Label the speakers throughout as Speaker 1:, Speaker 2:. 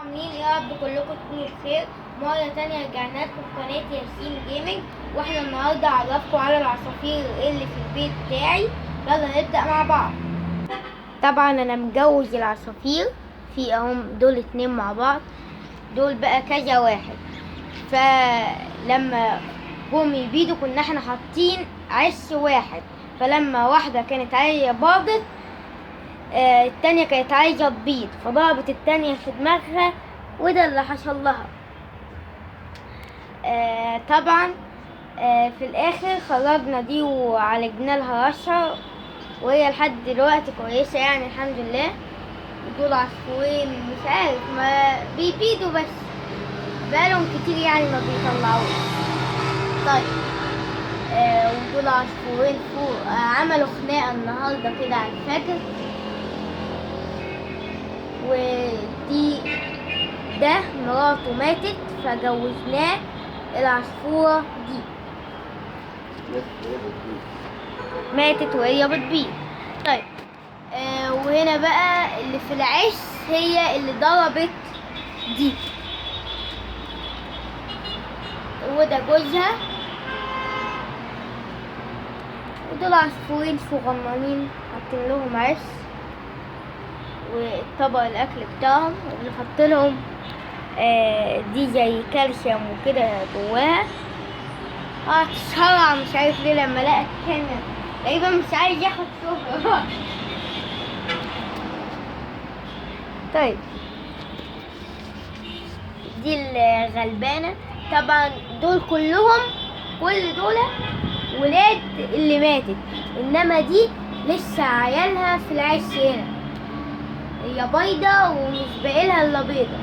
Speaker 1: عاملين ايه؟ يا رب كلكم تكونوا بخير. مرة تانية رجعنا لكم في قناة ياسين جيمنج، واحنا النهاردة هعرفكم على العصافير اللي في البيت بتاعي. يلا نبدأ مع بعض. طبعا انا مجوز العصافير في اهم دول 2 مع بعض، دول بقى كذا واحد. فلما جم يبيدوا كنا احنا حاطين عش واحد، فلما واحدة كانت عايزة باضت التانية كانت عايزة تبيض، فضربت التانية في دماغها وده اللي حصل لها. طبعا في الاخر خرجنا دي وعالجنا لها رشة، وهي لحد دلوقتي كويسة يعني الحمد لله. دول عصفورين مش عارف ما بيبيدوا، بس بقالهم كتير يعني ما بيطلعوش. طيب ودول عصفورين فوق عملوا خناقة النهاردة كده على الفجر، ودي ده مراته ماتت فجوزناه العصفورة دي، ماتت وهي بتبيض. طيب وهنا بقى اللي في العش هي اللي ضربت دي، وده جوزها. ودول عصفورين صغننين حاطين لهم عش والطبق الاكل بتاعهم، وبنحط لهم دي زي كالسيوم وكده جواها. اتشرع مش عارف ليه لما لقى كان تقريبا مش عايز ياخد شغل. طيب دي الغلبانة. طبعا دول كلهم كل دول ولاد اللي ماتت، انما دي لسه عيالها في العش هنا، هي بيضة ومش باقيلها الا بيضة،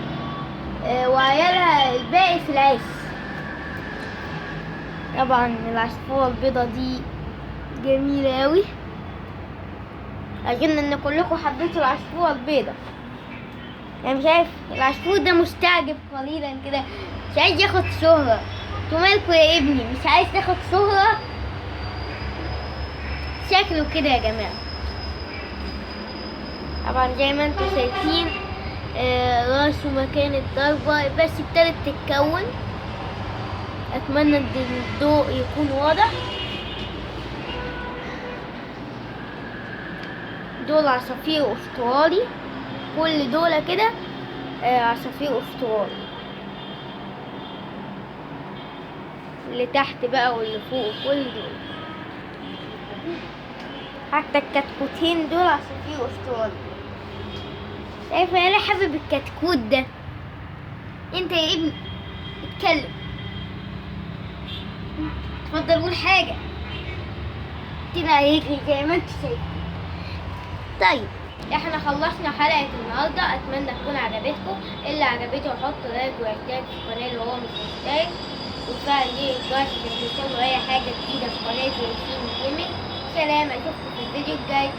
Speaker 1: وعيالها الباقي في العش. طبعا العصفورة البيضة دي جميلة اوي، اظن ان كلكم حبيتوا العصفورة البيضة. يعني مش عارف العصفور ده مستعجب قليلا كده، مش عايز ياخد شهرة. انتوا مالكوا يا ابني؟ مش عايز تاخد شهرة؟ شكله كده يا جماعة. طبعا زي ما انتوا شايفين راسه مكان الضربة بس ابتدت تتكون. اتمنى ان الضوء يكون واضح. دول عصافير استرالي، كل دول كده عصافير استرالي، اللي تحت بقى واللي فوق كل دول، حتى الكتكوتين دول عصافير استرالي. شايفة انا حابب الكتكوت ده. انت يا ابني اتكلم، اتفضل قول حاجة كده هيجري زي ما انت شايف. طيب احنا خلصنا حلقة النهاردة، اتمنى تكون عجبتكم. اللي عجبته حط لايك واشترك في القناة اللي هو مش مشترك، وتفعل زر الجرس عشان توصلوا اي حاجة جديدة في قناة ياسين جيمنج. سلام، اشوفكم في الفيديو الجاي.